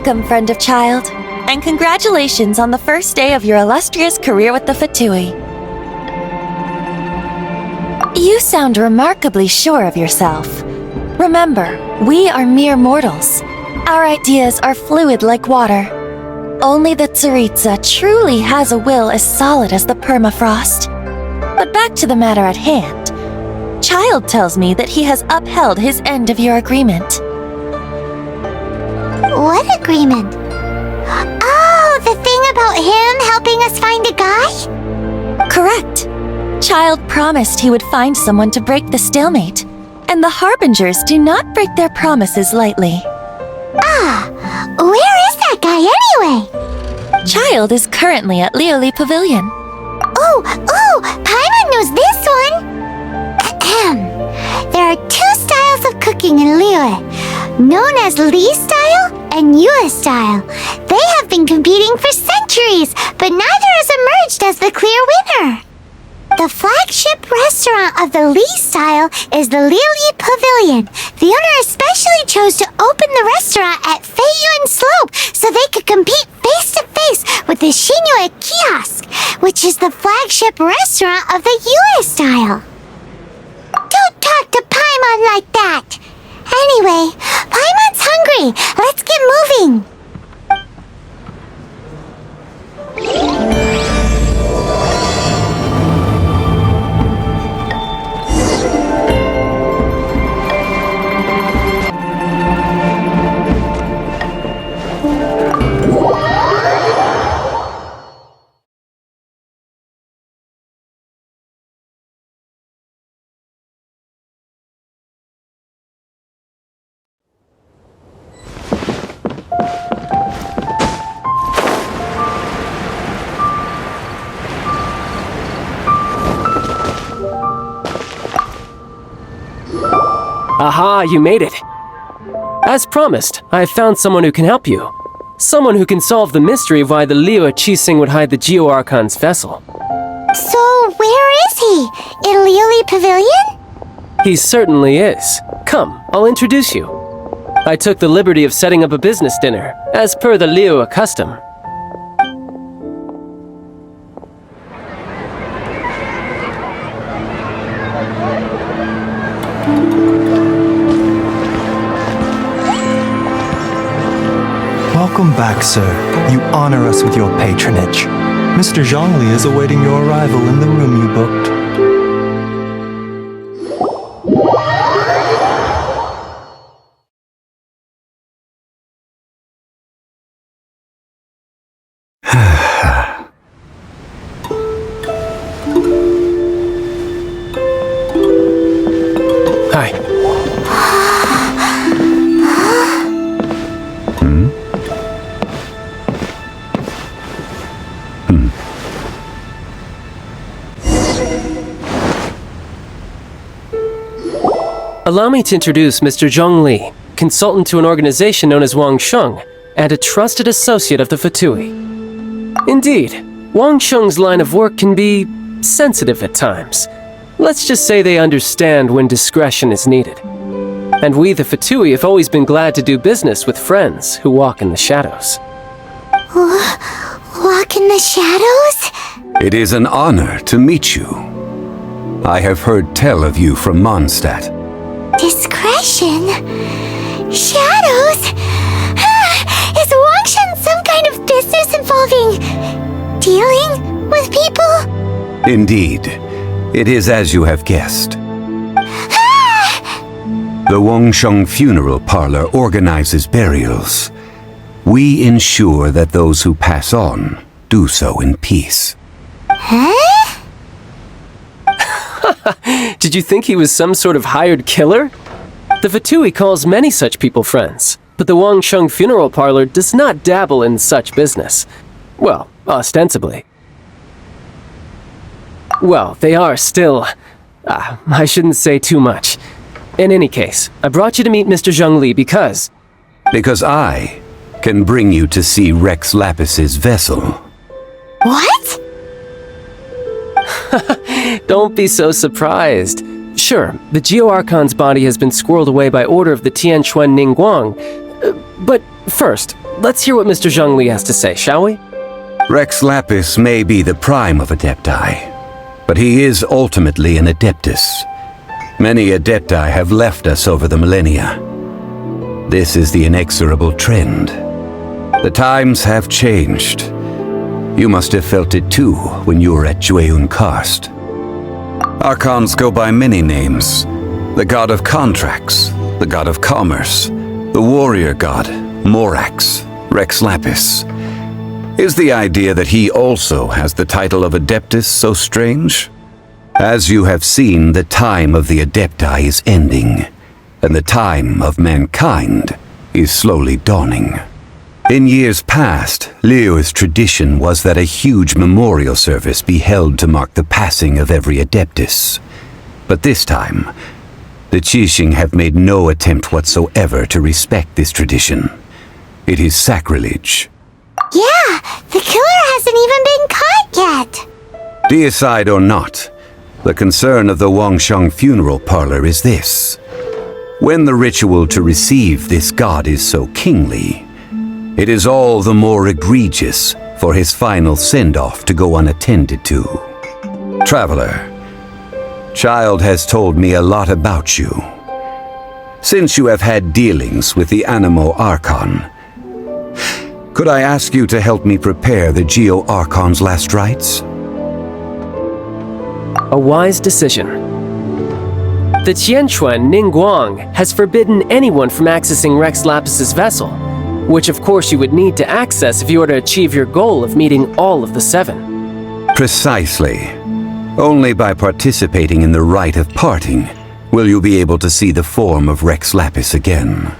Welcome, friend of child, and congratulations on the first day of your illustrious career with the Fatui. You sound remarkably sure of yourself. Remember, we are mere mortals. Our ideas are fluid like water. Only the Tsaritsa truly has a will as solid as the permafrost. But back to the matter at hand. Child tells me that he has upheld his end of your agreement. What agreement? Oh, the thing about him helping us find a guy? Correct. Child promised he would find someone to break the stalemate, and the Harbingers do not break their promises lightly. Ah, where is that guy anyway? Child is currently at Lioli Pavilion. Oh, Paimon knows this one! Ahem. There are two styles of cooking in Lioli, known as Li style and Yue style. They have been competing for centuries, but neither has emerged as the clear winner. The flagship restaurant of the Li style is the Lioli Pavilion. The owner especially chose to open the restaurant at Feiyuan Slope so they could compete face-to-face with the Shinyue Kiosk, which is the flagship restaurant of the Yue style. Don't talk to Paimon like that! Anyway, Paimon's hungry. Let's get moving. Aha, you made it! As promised, I have found someone who can help you. Someone who can solve the mystery of why the Liu Qixing would hide the Geo-Archon's vessel. So, where is he? In Lioli Pavilion? He certainly is. Come, I'll introduce you. I took the liberty of setting up a business dinner, as per the Liu custom. Welcome back, sir. You honor us with your patronage. Mr. Zhongli is awaiting your arrival in the room you booked. Hi. Allow me to introduce Mr. Zhong Li, consultant to an organization known as Wang Sheng, and a trusted associate of the Fatui. Indeed, Wang Sheng's line of work can be sensitive at times. Let's just say they understand when discretion is needed. And we, the Fatui, have always been glad to do business with friends who walk in the shadows. Walk in the shadows? It is an honor to meet you. I have heard tell of you from Mondstadt. Discretion? Shadows? Is Wangshan some kind of business involving dealing with people? Indeed, it is as you have guessed. The Wangsheng Funeral Parlor organizes burials. We ensure that those who pass on do so in peace. Huh? Did you think he was some sort of hired killer? The Fatui calls many such people friends, but the Wangsheng funeral parlor does not dabble in such business. Well, ostensibly. Well, they are still... I shouldn't say too much. In any case, I brought you to meet Mr. Zhongli because... Because I can bring you to see Rex Lapis's vessel. What? Don't be so surprised. Sure, the Geo-Archon's body has been squirreled away by order of the Tianquan Ningguang. But first, let's hear what Mr. Zhongli has to say, shall we? Rex Lapis may be the prime of Adepti, but he is ultimately an Adeptus. Many Adepti have left us over the millennia. This is the inexorable trend. The times have changed. You must have felt it too when you were at Jueyun Karst. Archons go by many names. The god of contracts, the god of commerce, the warrior god, Morax, Rex Lapis. Is the idea that he also has the title of Adeptus so strange? As you have seen, the time of the Adepti is ending, and the time of mankind is slowly dawning. In years past, Liyue's tradition was that a huge memorial service be held to mark the passing of every Adeptus. But this time, the Qixing have made no attempt whatsoever to respect this tradition. It is sacrilege. Yeah, the killer hasn't even been caught yet. Deicide or not, the concern of the Wangsheng funeral parlor is this. When the ritual to receive this god is so kingly, it is all the more egregious for his final send-off to go unattended to. Traveler, Child has told me a lot about you. Since you have had dealings with the Animo Archon, could I ask you to help me prepare the Geo-Archon's last rites? A wise decision. The Tianquan Ningguang has forbidden anyone from accessing Rex Lapis's vessel, which of course you would need to access if you were to achieve your goal of meeting all of the seven. Precisely. Only by participating in the rite of parting will you be able to see the form of Rex Lapis again.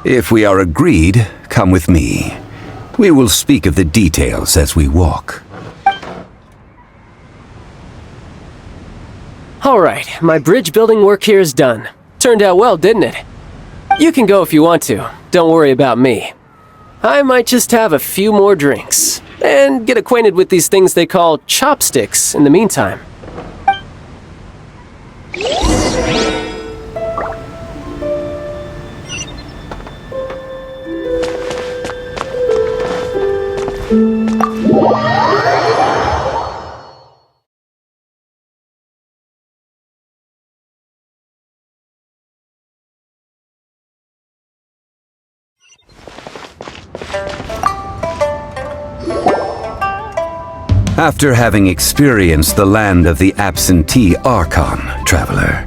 If we are agreed, come with me. We will speak of the details as we walk. Alright, my bridge building work here is done. Turned out well, didn't it? You can go if you want to. Don't worry about me. I might just have a few more drinks, and get acquainted with these things they call chopsticks in the meantime. After having experienced the land of the absentee Archon, Traveler,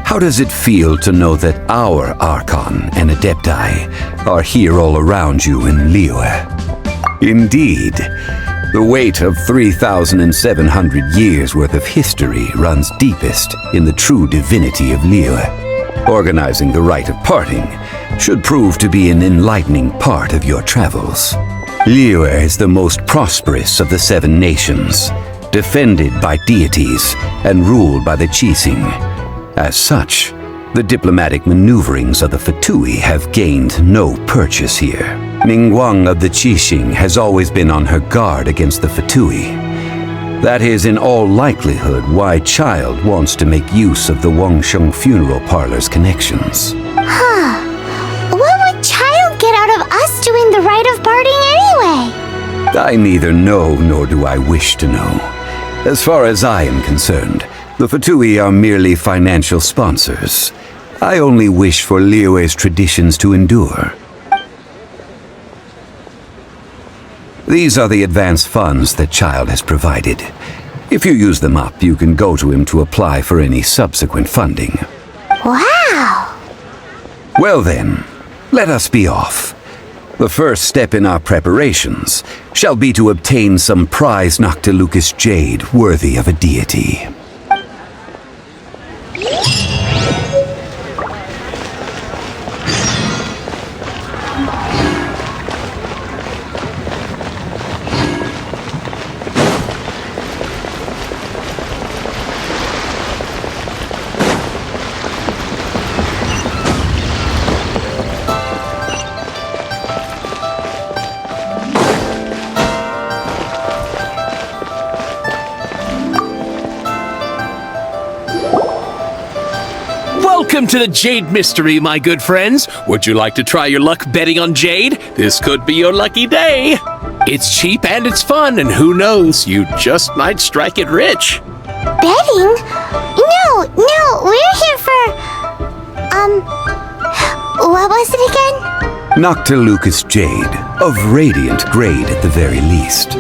how does it feel to know that our Archon and Adepti are here all around you in Liyue? Indeed, the weight of 3,700 years worth of history runs deepest in the true divinity of Liyue. Organizing the rite of parting should prove to be an enlightening part of your travels. Liyue is the most prosperous of the seven nations, defended by deities and ruled by the Qixing. As such, the diplomatic maneuverings of the Fatui have gained no purchase here. Ningguang of the Qixing has always been on her guard against the Fatui. That is in all likelihood why Child wants to make use of the Wangsheng funeral parlor's connections. What would Child get out of us doing the rite of parting anyway? I neither know nor do I wish to know. As far as I am concerned, the Fatui are merely financial sponsors. I only wish for Liyue's traditions to endure. These are the advance funds that Child has provided. If you use them up, you can go to him to apply for any subsequent funding. Wow! Well then, let us be off. The first step in our preparations shall be to obtain some prize Noctilucous jade worthy of a deity. Welcome to the Jade Mystery, my good friends. Would you like to try your luck betting on Jade? This could be your lucky day. It's cheap and it's fun, and who knows, you just might strike it rich. Betting? No, we're here for... what was it again? Noctilucous jade, of radiant grade at the very least.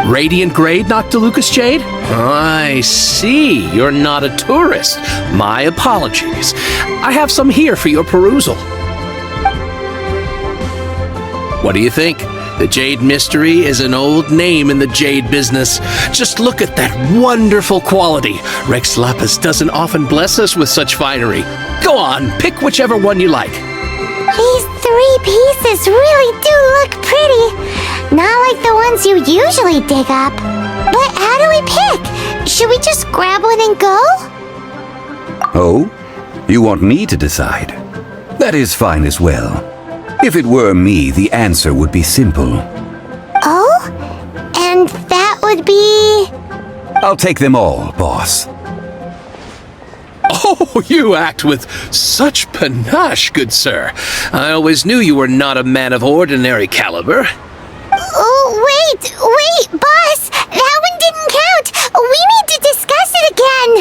Radiant grade Noctilucous jade? I see. You're not a tourist. My apologies. I have some here for your perusal. What do you think? The Jade Mystery is an old name in the jade business. Just look at that wonderful quality. Rex Lapis doesn't often bless us with such finery. Go on, pick whichever one you like. These 3 pieces really do look pretty. Not like the ones you usually dig up. But how do we pick? Should we just grab one and go? Oh? You want me to decide? That is fine as well. If it were me, the answer would be simple. Oh? And that would be... I'll take them all, boss. Oh, you act with such panache, good sir. I always knew you were not a man of ordinary caliber. Oh, wait, boss! That one didn't count! We need to discuss it again!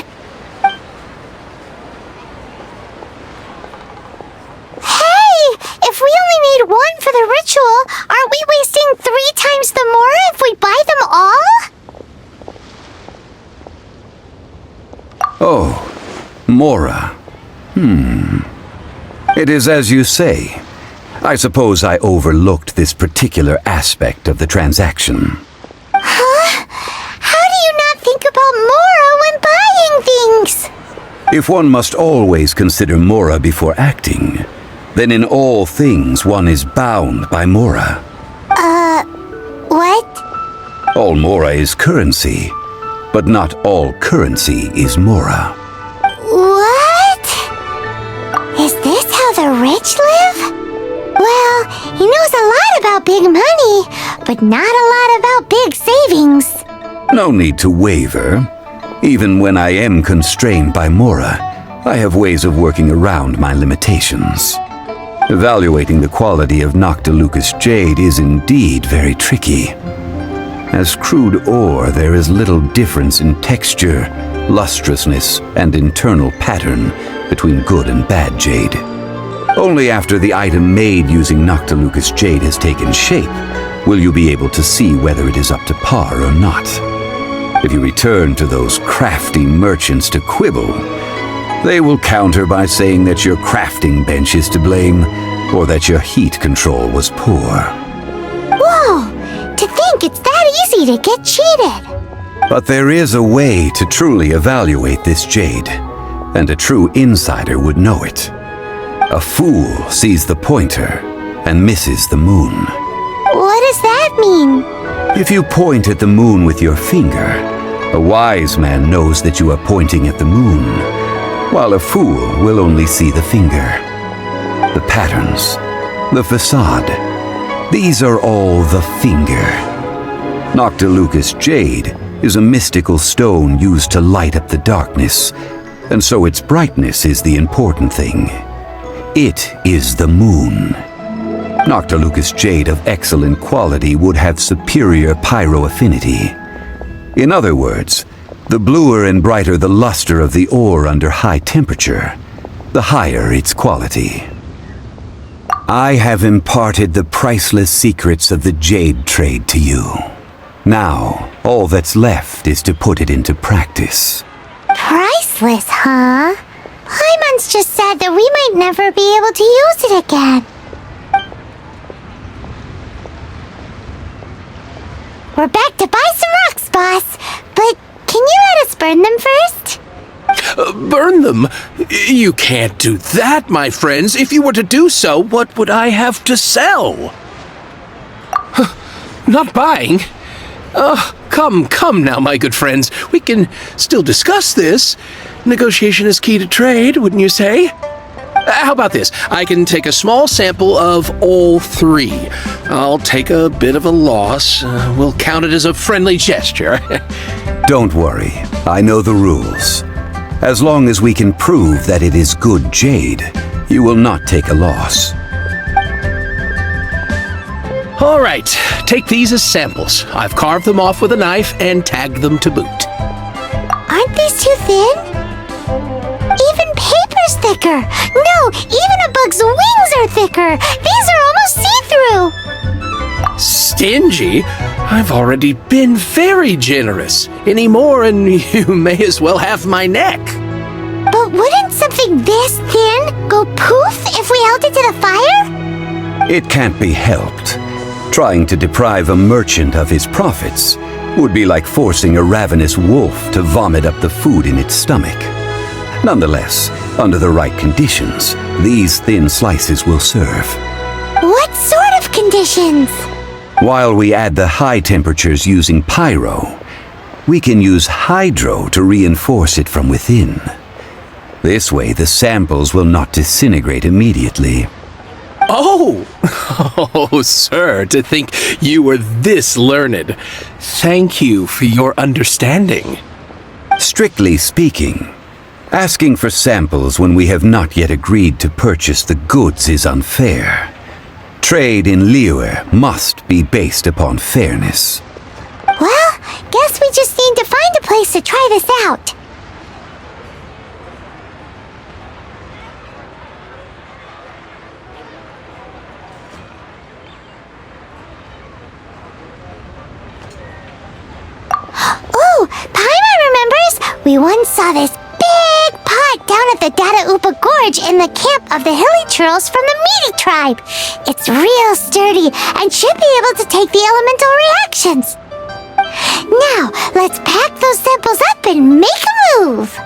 Hey! If we only need one for the ritual, aren't we wasting 3 times the more if we buy them all? Oh, Mora. It is as you say. I suppose I overlooked this particular aspect of the transaction. Huh? How do you not think about Mora when buying things? If one must always consider Mora before acting, then in all things one is bound by Mora. What? All Mora is currency, but not all currency is Mora. What? Is this how the rich live? Well, he knows a lot about big money, but not a lot about big savings. No need to waver. Even when I am constrained by Mora, I have ways of working around my limitations. Evaluating the quality of Noctilucous jade is indeed very tricky. As crude ore, there is little difference in texture, lustrousness, and internal pattern between good and bad jade. Only after the item made using Noctilucous jade has taken shape will you be able to see whether it is up to par or not. If you return to those crafty merchants to quibble, they will counter by saying that your crafting bench is to blame or that your heat control was poor. Whoa! To think it's that easy to get cheated! But there is a way to truly evaluate this jade, and a true insider would know it. A fool sees the pointer and misses the moon. What does that mean? If you point at the moon with your finger, a wise man knows that you are pointing at the moon, while a fool will only see the finger. The patterns, the facade, these are all the finger. Noctilucous jade is a mystical stone used to light up the darkness, and so its brightness is the important thing. It is the moon. Noctilucous jade of excellent quality would have superior pyroaffinity. In other words, the bluer and brighter the luster of the ore under high temperature, the higher its quality. I have imparted the priceless secrets of the jade trade to you. Now, all that's left is to put it into practice. Priceless, huh? Paimon's just said that we might never be able to use it again. we're back to buy some rocks, boss. But can you let us burn them first? Burn them? You can't do that, my friends. If you were to do so, what would I have to sell? Not buying? Come now, my good friends. We can still discuss this. Negotiation is key to trade, wouldn't you say? How about this? I can take a small sample of all three. I'll take a bit of a loss. We'll count it as a friendly gesture. Don't worry, I know the rules. As long as we can prove that it is good jade, you will not take a loss. All right, take these as samples. I've carved them off with a knife and tagged them to boot. Aren't these too thin? Even paper's thicker. No, even a bug's wings are thicker. These are almost see-through. Stingy? I've already been very generous. Any more and you may as well have my neck. But wouldn't something this thin go poof if we held it to the fire? It can't be helped. Trying to deprive a merchant of his profits would be like forcing a ravenous wolf to vomit up the food in its stomach. Nonetheless, under the right conditions, these thin slices will serve. What sort of conditions? While we add the high temperatures using pyro, we can use hydro to reinforce it from within. This way, the samples will not disintegrate immediately. Oh, sir, to think you were this learned. Thank you for your understanding. Strictly speaking, asking for samples when we have not yet agreed to purchase the goods is unfair. Trade in Liyue must be based upon fairness. Well, guess we just need to find a place to try this out. Ooh, Paimon remembers! We once saw this big pot down at the Dada Upa Gorge in the camp of the hilly churls from the Meaty tribe. It's real sturdy and should be able to take the elemental reactions. Now, let's pack those samples up and make a move.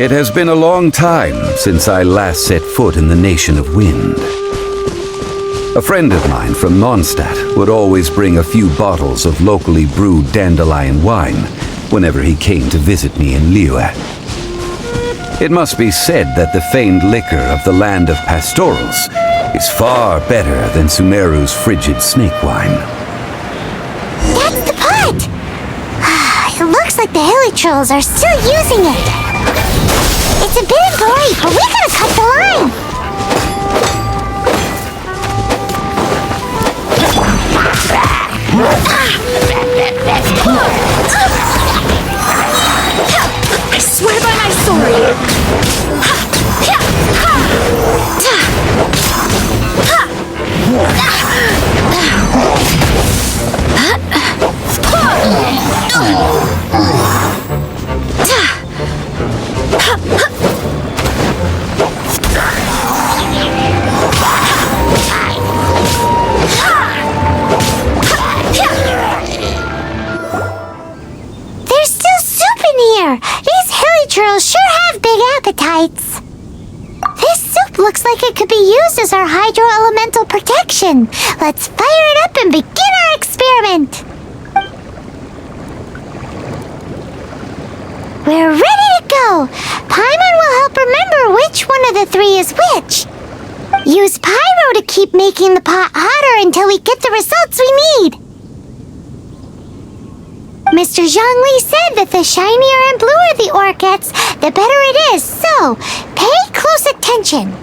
It has been a long time since I last set foot in the Nation of Wind. A friend of mine from Mondstadt would always bring a few bottles of locally brewed dandelion wine whenever he came to visit me in Liyue. It must be said that the famed liquor of the land of pastorals is far better than Sumeru's frigid snake wine. That's the pot! It looks like the hilly trolls are still using it. It's a bit gory, but we gotta cut the line. I swear by my sword! animals sure have big appetites. This soup looks like it could be used as our hydro-elemental protection. Let's fire it up and begin our experiment. We're ready to go. Paimon will help remember which one of the three is which. Use pyro to keep making the pot hotter until we get the results we need. Mr. Zhongli said that the shinier and bluer the ore gets, the better it is, so pay close attention.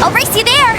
I'll race you there!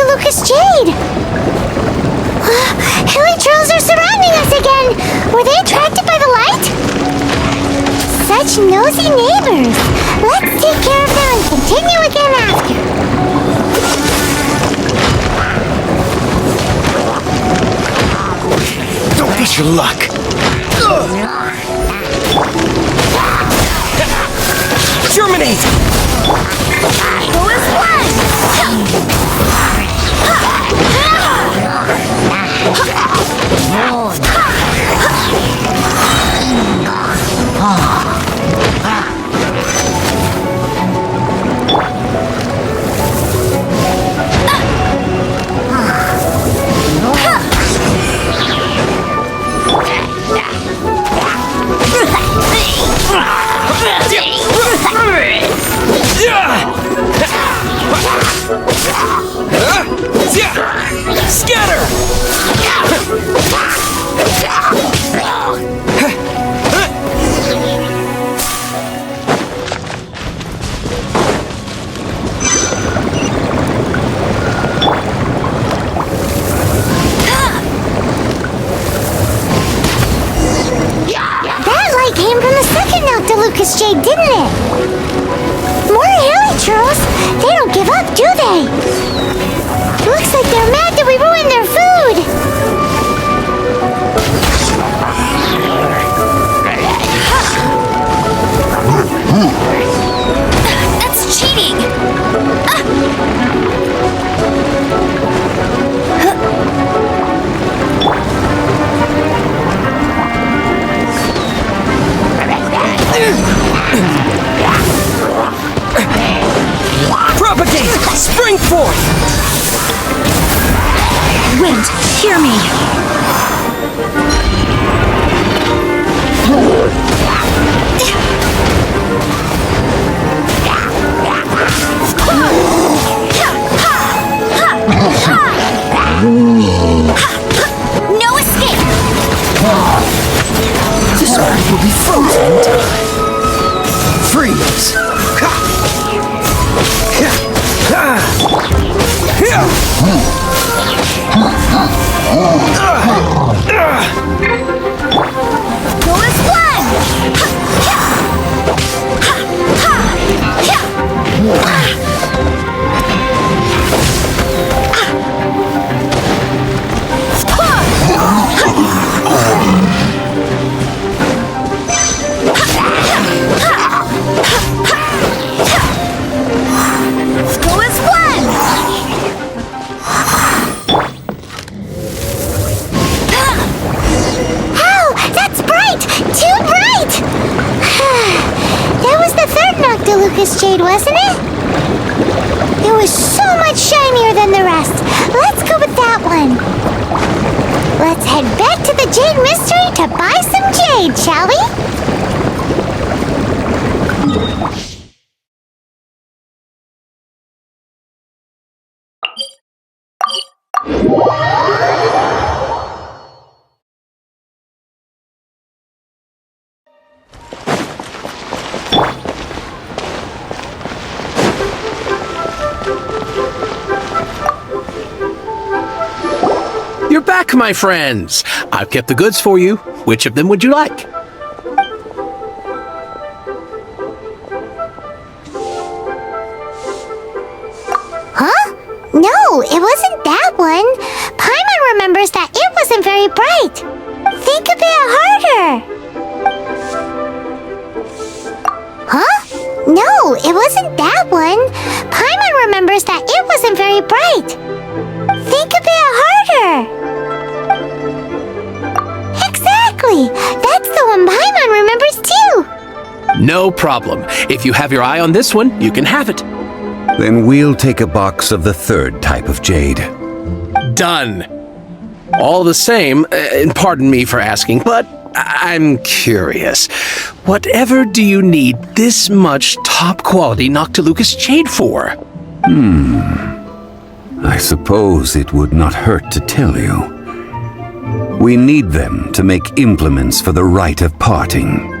Lucas Jade! Hilichurls are surrounding us again! Were they attracted by the light? Such nosy neighbors! Let's take care of them and continue again after. Don't push your luck! Germinate! Who is one? Scatter! That light came from the second note to Lucas Jade, didn't it? More Hilichurls? They don't give up, do they? Looks like they're mad that we ruined their food! That's cheating! Propagate! Spring forth! Wind, hear me! No escape! This earth will be frozen in time. Freeze! Go as one! Go as one! You're back, my friends. I've kept the goods for you. Which of them would you like? Huh? No, it wasn't that one. Paimon remembers that it wasn't very bright. Think a bit harder. Huh? No, it wasn't that one. Paimon remembers that it wasn't very bright. Think a bit harder. Exactly. That's the one Paimon remembers too. No problem. If you have your eye on this one, you can have it. Then we'll take a box of the third type of jade. Done. All the same, and pardon me for asking, but I'm curious. Whatever do you need this much top-quality Noctilucous jade for? I suppose it would not hurt to tell you. We need them to make implements for the rite of parting.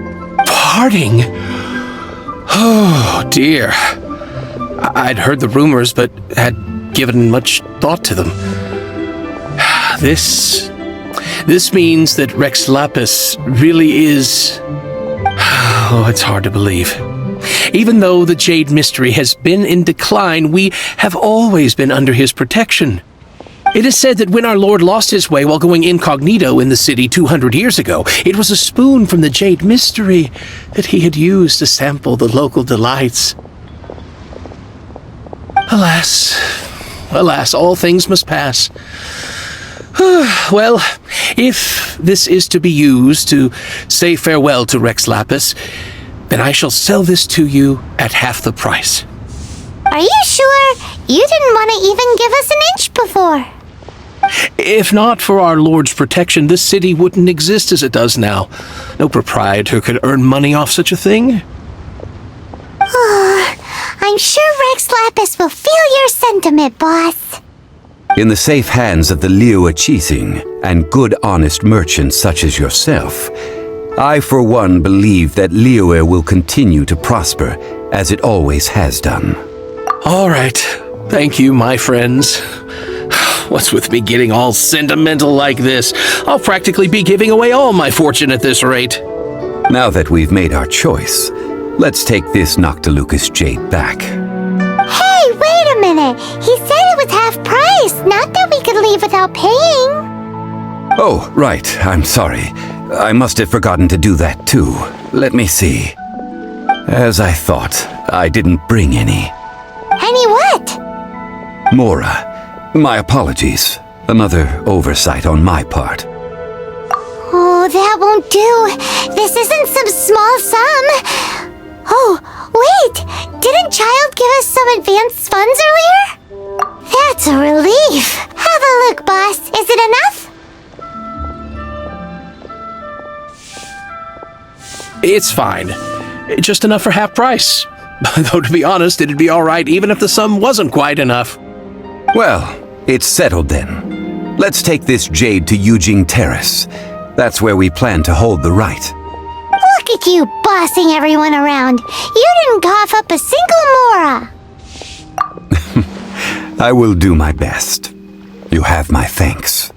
Parting? Oh, dear. I'd heard the rumors, but had given much thought to them. This means that Rex Lapis really is... Oh, it's hard to believe. Even though the Jade Mystery has been in decline, we have always been under his protection. It is said that when our Lord lost his way while going incognito in the city 200 years ago, it was a spoon from the Jade Mystery that he had used to sample the local delights. Alas, all things must pass. Well, if this is to be used to say farewell to Rex Lapis, then I shall sell this to you at half the price. Are you sure? You didn't want to even give us an inch before. If not for our Lord's protection, this city wouldn't exist as it does now. No proprietor could earn money off such a thing. I'm sure Rex Lapis will feel your sentiment, boss. In the safe hands of the Liu Chising and good honest merchants such as yourself, I for one believe that Liu will continue to prosper as it always has done. All right. Thank you, my friends. What's with me getting all sentimental like this? I'll practically be giving away all my fortune at this rate. Now that we've made our choice, let's take this Noctilucous jade back. Hey, wait a minute. He said it was half price, not that we could leave without paying. Oh, right. I'm sorry. I must have forgotten to do that too. Let me see. As I thought, I didn't bring any. Any what? Mora, my apologies. Another oversight on my part. Oh, that won't do. This isn't some small sum. Oh, wait! Didn't Child give us some advanced funds earlier? That's a relief. Have a look, boss. Is it enough? It's fine. Just enough for half price. Though, to be honest, it'd be all right even if the sum wasn't quite enough. Well, it's settled then. Let's take this jade to Yujing Terrace. That's where we plan to hold the rite. Look at you bossing everyone around. You didn't cough up a single mora. I will do my best. You have my thanks.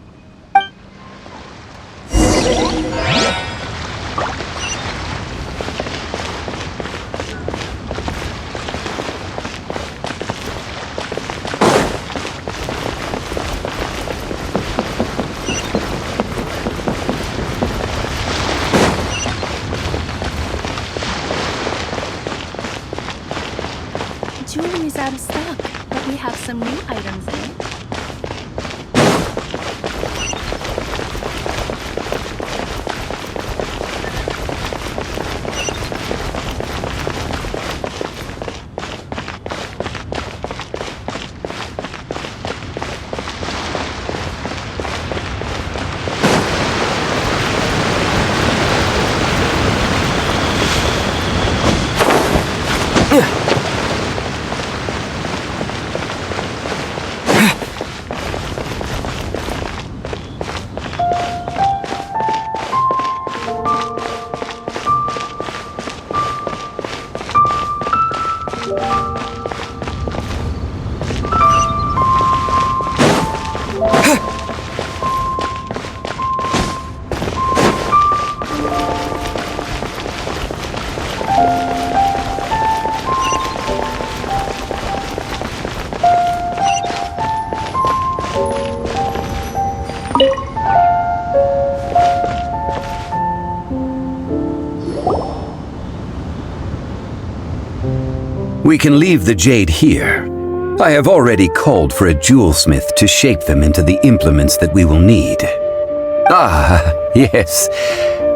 Jewelry is out of stock, but we have some new items in. We can leave the jade here. I have already called for a jewelsmith to shape them into the implements that we will need. Ah, yes.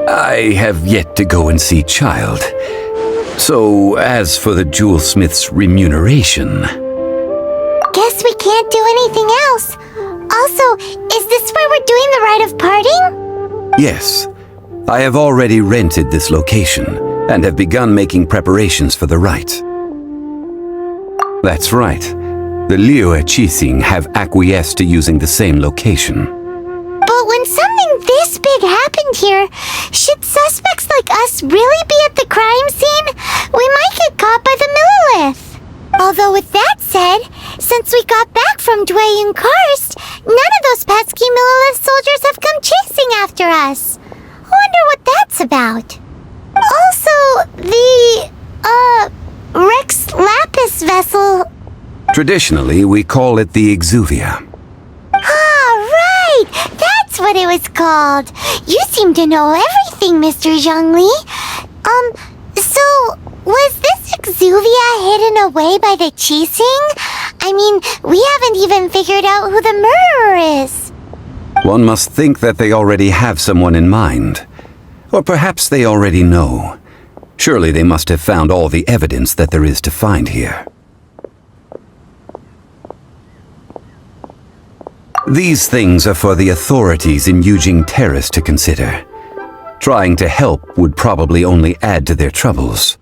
I have yet to go and see Child. So, as for the jewelsmith's remuneration... Guess we can't do anything else. Also, is this where we're doing the rite of parting? Yes. I have already rented this location and have begun making preparations for the rite. That's right. The Liyue Qixing have acquiesced to using the same location. But when something this big happened here, should suspects like us really be at the crime scene? We might get caught by the Millilith. Although with that said, since we got back from Dwayne Karst, none of those pesky Millilith soldiers have come chasing after us. Wonder what that's about. Also, the, Rex Lapis vessel... Traditionally, we call it the Exuvia. Ah, right! That's what it was called. You seem to know everything, Mr. Zhongli. So, was this Exuvia hidden away by the Qixing? I mean, we haven't even figured out who the murderer is. One must think that they already have someone in mind. Or perhaps they already know. Surely they must have found all the evidence that there is to find here. These things are for the authorities in Yujing Terrace to consider. Trying to help would probably only add to their troubles.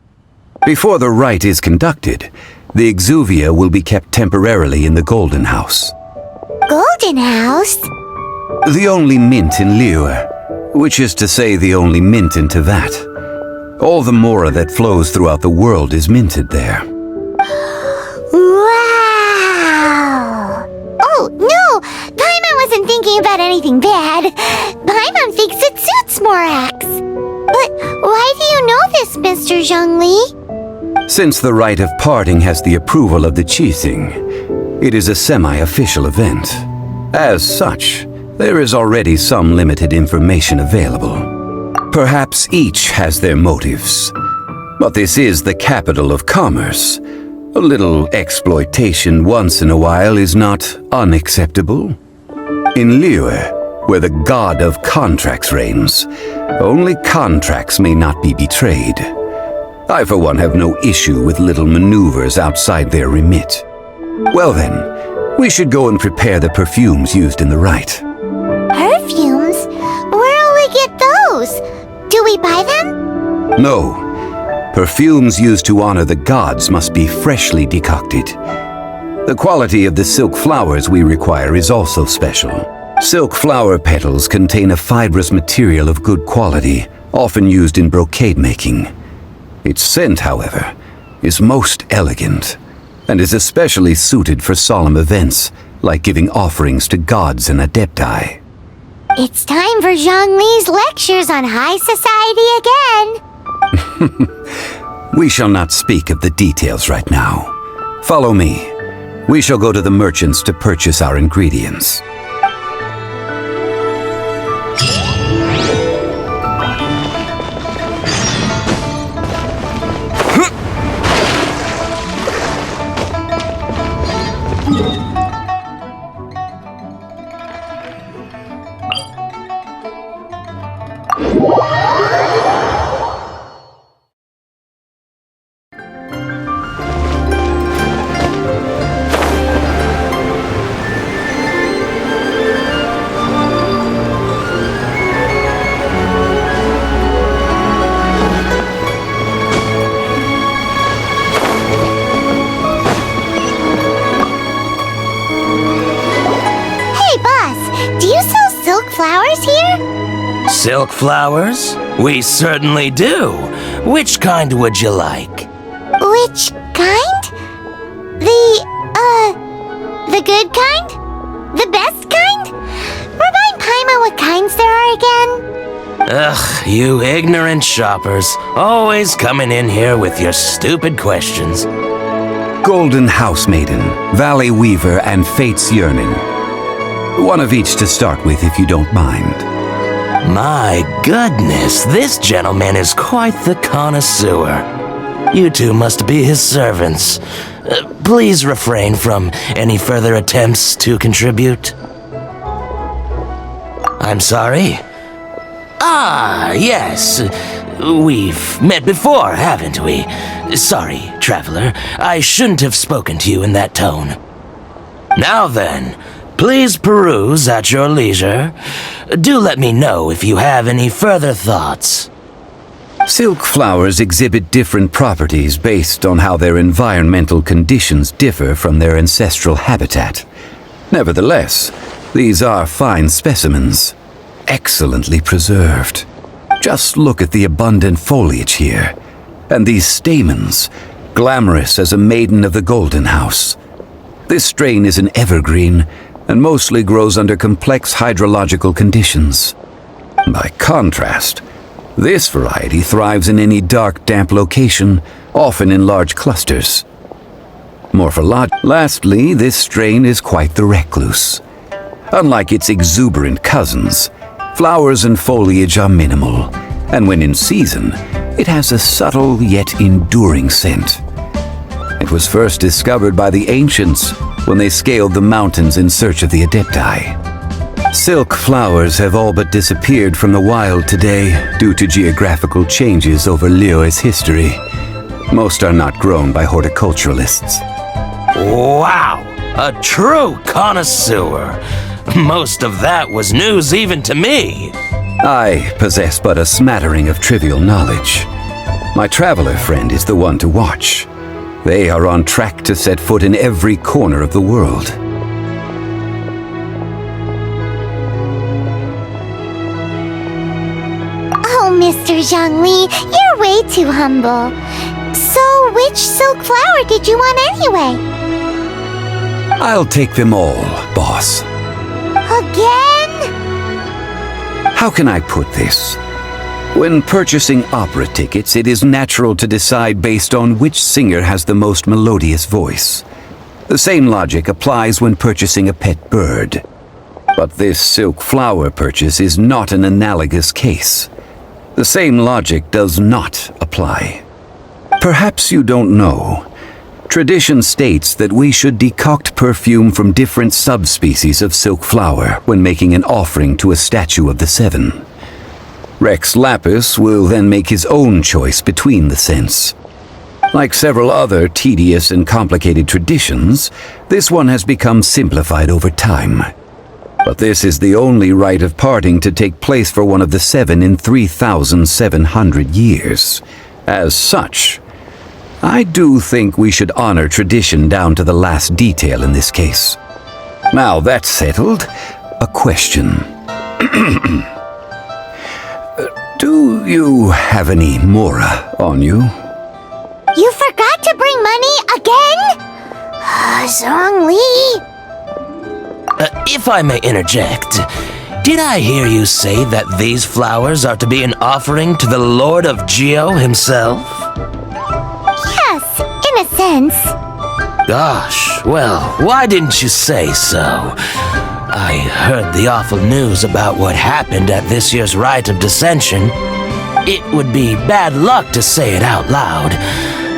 Before the rite is conducted, the Exuvia will be kept temporarily in the Golden House. Golden House? The only mint in Liyue, which is to say the only mint in Tevat. All the mora that flows throughout the world is minted there. Wow! Oh, no! Paimon wasn't thinking about anything bad. Paimon thinks it suits Morax. But why do you know this, Mr. Zhongli? Since the rite of parting has the approval of the Qixing, it is a semi-official event. As such, there is already some limited information available. Perhaps each has their motives. But this is the capital of commerce. A little exploitation once in a while is not unacceptable. In Liyue, where the god of contracts reigns, only contracts may not be betrayed. I, for one, have no issue with little maneuvers outside their remit. Well then, we should go and prepare the perfumes used in the rite. Perfumes? Where'll we get those? Do we buy them? No. Perfumes used to honor the gods must be freshly decocted. The quality of the silk flowers we require is also special. Silk flower petals contain a fibrous material of good quality, often used in brocade making. Its scent, however, is most elegant, and is especially suited for solemn events, like giving offerings to gods and adepti. It's time for Zhongli's lectures on high society again. We shall not speak of the details right now. Follow me. We shall go to the merchants to purchase our ingredients. Silk flowers? We certainly do. Which kind would you like? Which kind? The good kind? The best kind? Remind Paimon what kinds there are again? Ugh, you ignorant shoppers. Always coming in here with your stupid questions. Golden Housemaiden, Valley Weaver, and Fate's Yearning. One of each to start with, if you don't mind. My goodness, this gentleman is quite the connoisseur. You two must be his servants. Please refrain from any further attempts to contribute. I'm sorry? Ah, yes. We've met before, haven't we? Sorry, traveler. I shouldn't have spoken to you in that tone. Now then, please peruse at your leisure. Do let me know if you have any further thoughts. Silk flowers exhibit different properties based on how their environmental conditions differ from their ancestral habitat. Nevertheless, these are fine specimens, excellently preserved. Just look at the abundant foliage here, and these stamens, glamorous as a maiden of the Golden House. This strain is an evergreen, and mostly grows under complex hydrological conditions. By contrast, this variety thrives in any dark, damp location, often in large clusters. Lastly, this strain is quite the recluse. Unlike its exuberant cousins, flowers and foliage are minimal, and when in season, it has a subtle yet enduring scent. It was first discovered by the ancients when they scaled the mountains in search of the Adepti. Silk flowers have all but disappeared from the wild today due to geographical changes over Liyue's history. Most are not grown by horticulturalists. Wow! A true connoisseur! Most of that was news even to me. I possess but a smattering of trivial knowledge. My traveler friend is the one to watch. They are on track to set foot in every corner of the world. Mr. Zhongli, you're way too humble. So, which silk flower did you want anyway? I'll take them all, boss. Again? How can I put this? When purchasing opera tickets, it is natural to decide based on which singer has the most melodious voice. The same logic applies when purchasing a pet bird. But this silk flower purchase is not an analogous case. The same logic does not apply. Perhaps you don't know. Tradition states that we should decoct perfume from different subspecies of silk flower when making an offering to a statue of the seven. Rex Lapis will then make his own choice between the scents. Like several other tedious and complicated traditions, this one has become simplified over time. But this is the only rite of parting to take place for one of the seven in 3,700 years. As such, I do think we should honor tradition down to the last detail in this case. Now that's settled, a question. Do you have any mora on you? You forgot to bring money again? Zhongli! If I may interject, did I hear you say that these flowers are to be an offering to the Lord of Geo himself? Yes, in a sense. Gosh, well, why didn't you say so? I heard the awful news about what happened at this year's Rite of Dissension. It would be bad luck to say it out loud,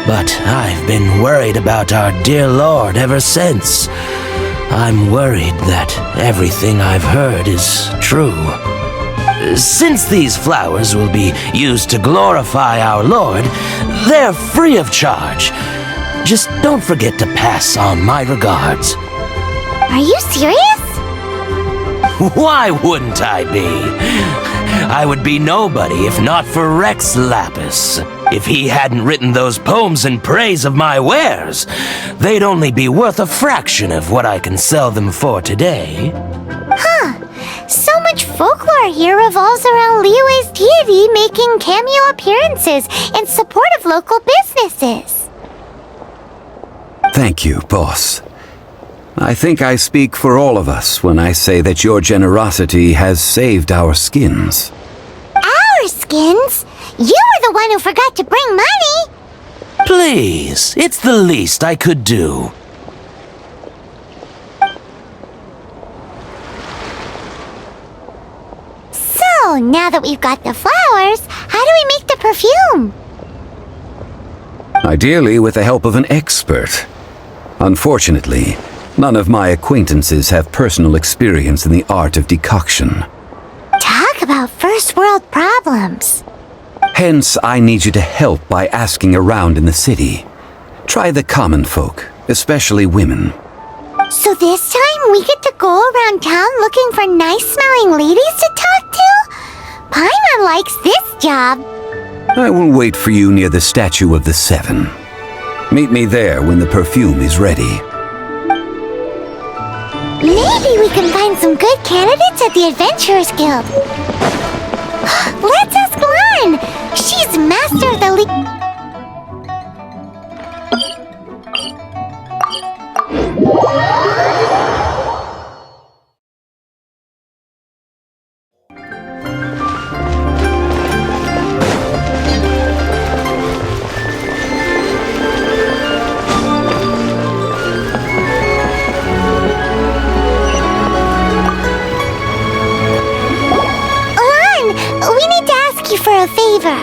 but I've been worried about our dear Lord ever since. I'm worried that everything I've heard is true. Since these flowers will be used to glorify our Lord, they're free of charge. Just don't forget to pass on my regards. Are you serious? Why wouldn't I be? I would be nobody if not for Rex Lapis. If he hadn't written those poems in praise of my wares, they'd only be worth a fraction of what I can sell them for today. Huh. So much folklore here revolves around Liyue's deity making cameo appearances in support of local businesses. Thank you, boss. I think I speak for all of us when I say that your generosity has saved our skins. Our skins? You were the one who forgot to bring money! Please, it's the least I could do. So, now that we've got the flowers, how do we make the perfume? Ideally with the help of an expert. Unfortunately, none of my acquaintances have personal experience in the art of decoction. Talk about first world problems. Hence, I need you to help by asking around in the city. Try the common folk, especially women. So this time we get to go around town looking for nice-smelling ladies to talk to? Paimon likes this job. I will wait for you near the statue of the Seven. Meet me there when the perfume is ready. Maybe we can find some good candidates at the Adventurers Guild. Let's ask Lan! She's master of the for a favor.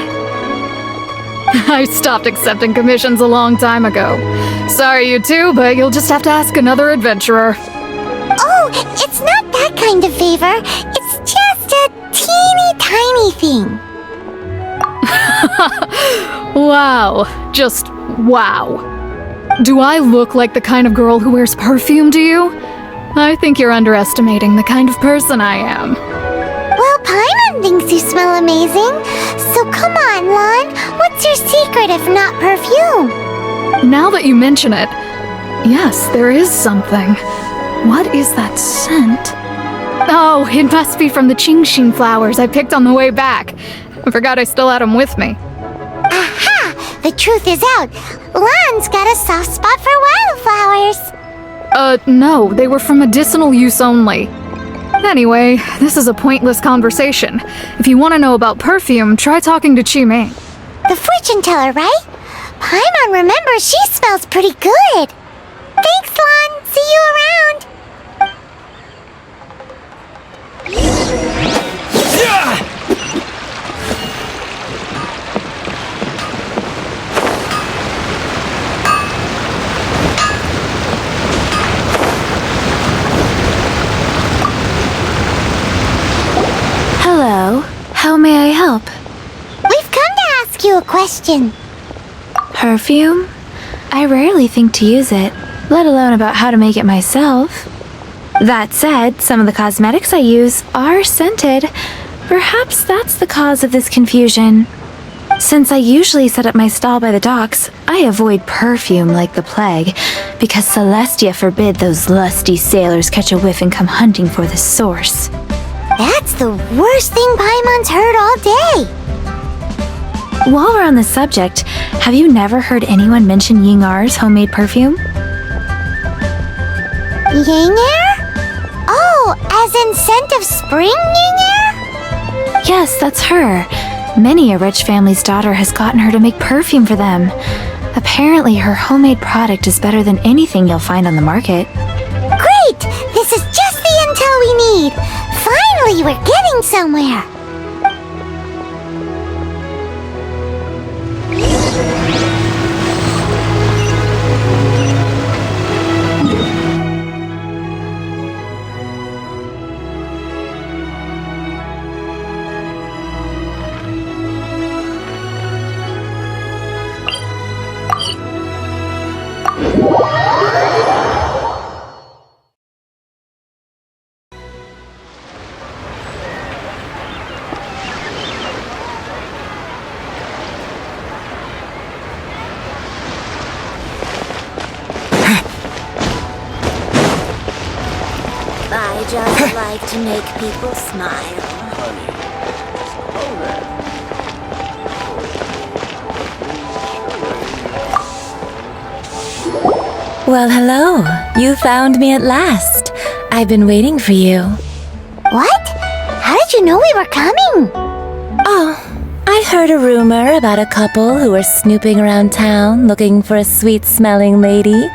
I stopped accepting commissions a long time ago. Sorry, you two, but you'll just have to ask another adventurer. Oh, it's not that kind of favor. It's just a teeny tiny thing. Wow. Just wow. Do I look like the kind of girl who wears perfume to you? I think you're underestimating the kind of person I am. Well, Paimon thinks you smell amazing. So come on, Lan. What's your secret if not perfume? Now that you mention it, yes, there is something. What is that scent? Oh, it must be from the Genshin flowers I picked on the way back. I forgot I still had them with me. Aha! The truth is out. Lan's got a soft spot for wildflowers. No, they were for medicinal use only. Anyway, this is a pointless conversation. If you want to know about perfume, try talking to Chi-Ming. The fortune teller, right? Paimon remembers she smells pretty good. Thanks, Lan. See you around. Hello. How may I help? We've come to ask you a question. Perfume? I rarely think to use it, let alone about how to make it myself. That said, some of the cosmetics I use are scented. Perhaps that's the cause of this confusion. Since I usually set up my stall by the docks, I avoid perfume like the plague, because Celestia forbid those lusty sailors catch a whiff and come hunting for the source. That's the worst thing Paimon's heard all day. While we're on the subject, have you never heard anyone mention Yingar's homemade perfume? Yingar? Oh, as in scent of spring Yingar? Yes, that's her. Many a rich family's daughter has gotten her to make perfume for them. Apparently, her homemade product is better than anything you'll find on the market. Great! This is just the intel we need. Finally, we're getting somewhere. I just like to make people smile. Well, hello. You found me at last. I've been waiting for you. What? How did you know we were coming? Oh, I heard a rumor about a couple who were snooping around town looking for a sweet-smelling lady.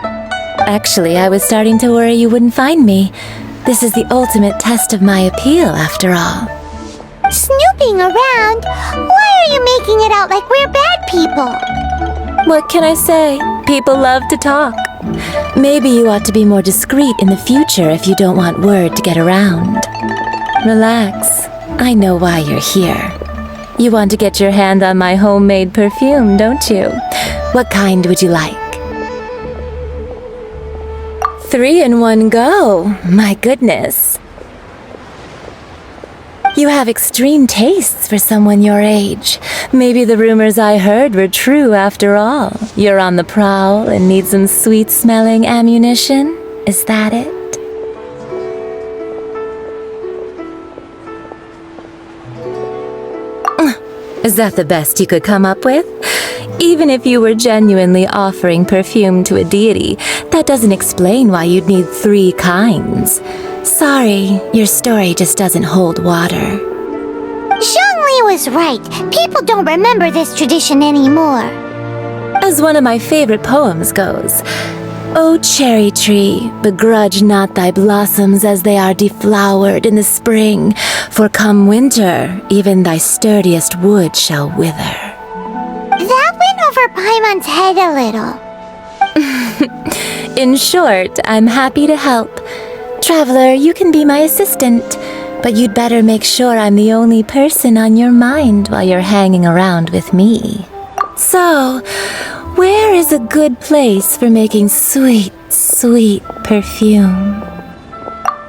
Actually, I was starting to worry you wouldn't find me. This is the ultimate test of my appeal, after all. Snooping around? Why are you making it out like we're bad people? What can I say? People love to talk. Maybe you ought to be more discreet in the future if you don't want word to get around. Relax. I know why you're here. You want to get your hand on my homemade perfume, don't you? What kind would you like? 3 in one go. My goodness. You have extreme tastes for someone your age. Maybe the rumors I heard were true after all. You're on the prowl and need some sweet-smelling ammunition? Is that it? Is that the best you could come up with? Even if you were genuinely offering perfume to a deity, that doesn't explain why you'd need 3 kinds. Sorry, your story just doesn't hold water. Zhongli was right. People don't remember this tradition anymore. As one of my favorite poems goes, "O cherry tree, begrudge not thy blossoms as they are deflowered in the spring, for come winter, even thy sturdiest wood shall wither." That went over Paimon's head a little. In short, I'm happy to help. Traveler, you can be my assistant, but you'd better make sure I'm the only person on your mind while you're hanging around with me. So, where is a good place for making sweet, sweet perfume?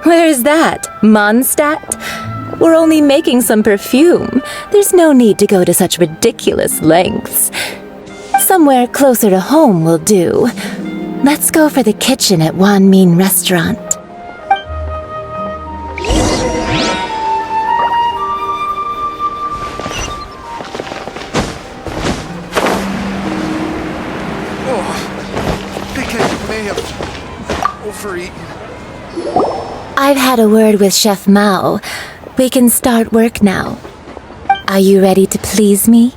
Where is that? Mondstadt? We're only making some perfume. There's no need to go to such ridiculous lengths. Somewhere closer to home will do. Let's go for the kitchen at Wan Min Restaurant. I've had a word with Chef Mao. We can start work now. Are you ready to please me?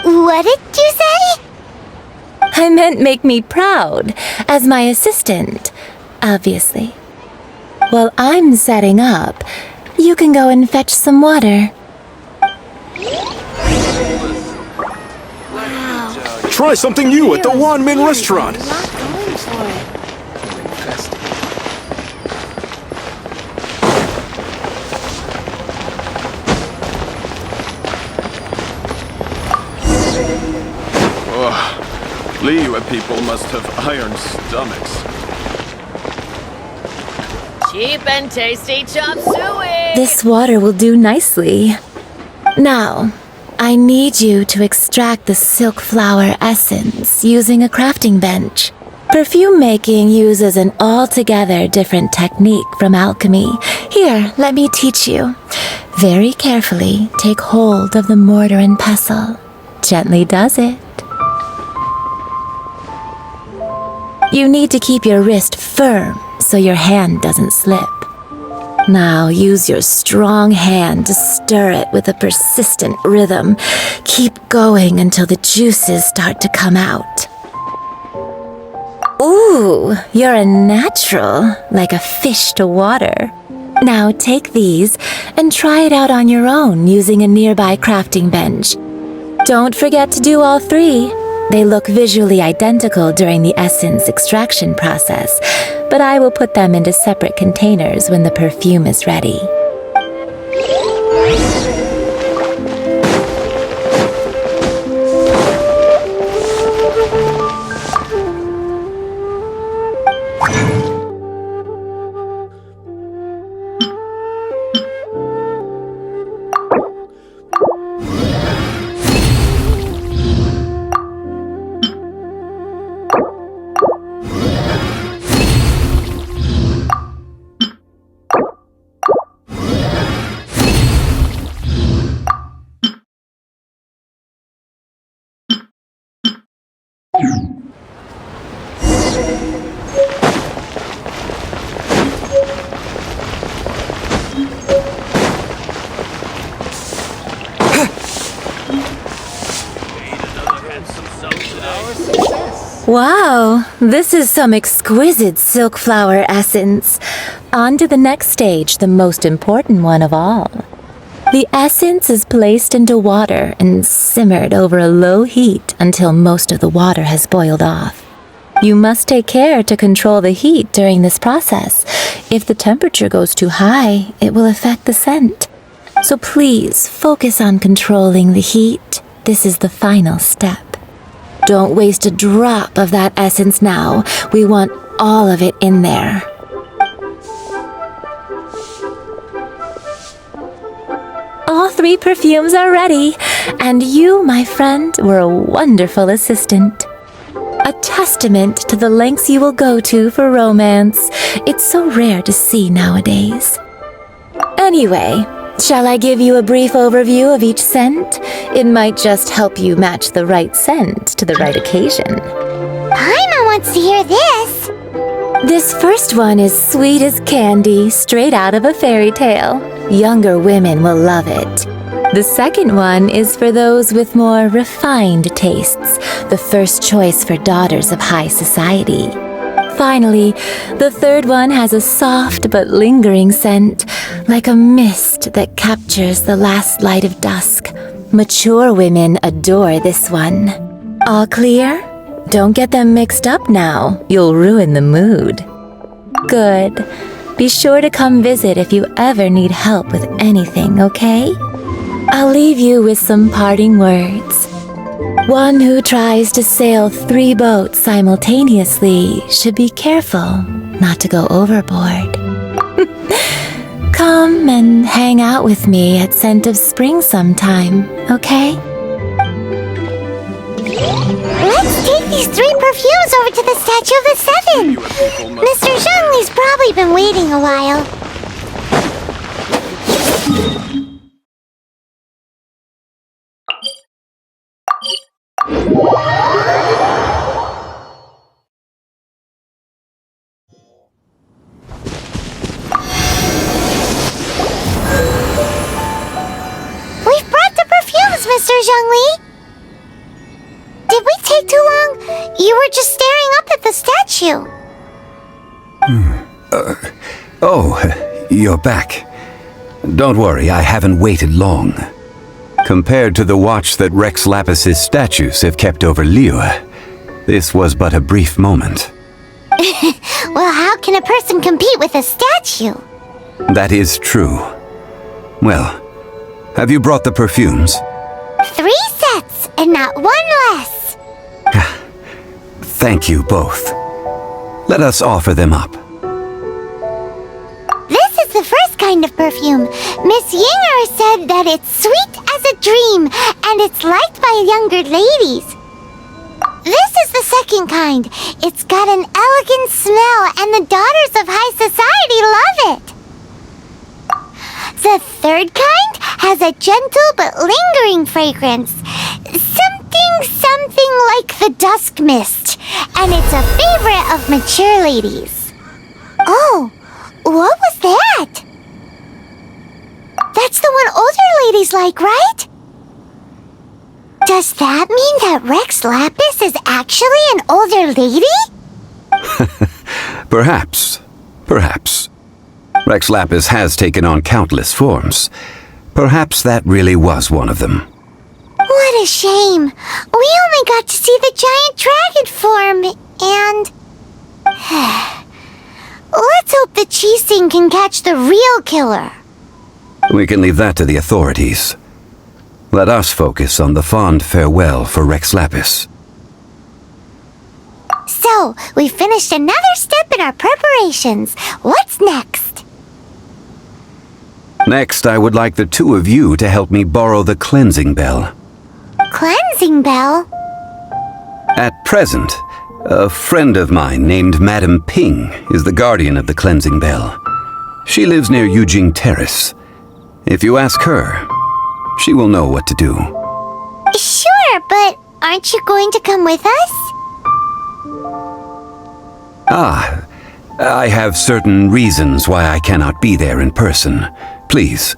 What did you say? I meant make me proud, as my assistant, obviously. While I'm setting up, you can go and fetch some water. Try something new at the Wan Min restaurant. Liyue people must have iron stomachs. Cheap and tasty chop suey! This water will do nicely. Now, I need you to extract the silk flower essence using a crafting bench. Perfume making uses an altogether different technique from alchemy. Here, let me teach you. Very carefully, take hold of the mortar and pestle. Gently does it. You need to keep your wrist firm so your hand doesn't slip. Now use your strong hand to stir it with a persistent rhythm. Keep going until the juices start to come out. Ooh, you're a natural, like a fish to water. Now take these and try it out on your own using a nearby crafting bench. Don't forget to do all 3. They look visually identical during the essence extraction process, but I will put them into separate containers when the perfume is ready. Wow, this is some exquisite silk flower essence. On to the next stage, the most important one of all. The essence is placed into water and simmered over a low heat until most of the water has boiled off. You must take care to control the heat during this process. If the temperature goes too high, it will affect the scent. So please focus on controlling the heat. This is the final step. Don't waste a drop of that essence now. We want all of it in there. All 3 perfumes are ready, and you, my friend, were a wonderful assistant. A testament to the lengths you will go to for romance. It's so rare to see nowadays. Anyway, shall I give you a brief overview of each scent? It might just help you match the right scent to the right occasion. Paimon wants to hear this. This first one is sweet as candy, straight out of a fairy tale. Younger women will love it. The second one is for those with more refined tastes, the first choice for daughters of high society. Finally, the third one has a soft but lingering scent, like a mist that captures the last light of dusk. Mature women adore this one. All clear? Don't get them mixed up now. You'll ruin the mood. Good. Be sure to come visit if you ever need help with anything, okay? I'll leave you with some parting words. One who tries to sail 3 boats simultaneously should be careful not to go overboard. Come and hang out with me at Scent of Spring sometime, okay? Let's take these 3 perfumes over to the Statue of the Seven. Mr. Zhongli's probably been waiting a while. We've brought the perfumes, Mr. Zhongli. Did we take too long? You were just staring up at the statue. Oh, you're back. Don't worry, I haven't waited long. Compared to the watch that Rex Lapis's statues have kept over Liyue, this was but a brief moment. Well, how can a person compete with a statue? That is true. Well, have you brought the perfumes? 3 sets, and not 1 less. Thank you both. Let us offer them up. This is the first kind of perfume. Miss Yinger said that it's sweet as a dream, and it's liked by younger ladies. This is the second kind. It's got an elegant smell, and the daughters of high society love it. The third kind has a gentle but lingering fragrance. Something like the dusk mist, and it's a favorite of mature ladies. Oh, what was that? That's the one older ladies like, right? Does that mean that Rex Lapis is actually an older lady? Perhaps. Rex Lapis has taken on countless forms. Perhaps that really was one of them. What a shame. We only got to see the giant dragon form, and... Let's hope the Qixing can catch the real killer. We can leave that to the authorities. Let us focus on the fond farewell for Rex Lapis. So, we finished another step in our preparations. What's next? Next, I would like the 2 of you to help me borrow the cleansing bell. Cleansing bell? At present, a friend of mine named Madame Ping is the guardian of the cleansing bell. She lives near Yujing Terrace. If you ask her, she will know what to do. Sure, but aren't you going to come with us? I have certain reasons why I cannot be there in person. Please,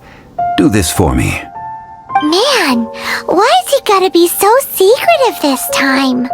do this for me. Man, why has he gotta be so secretive this time?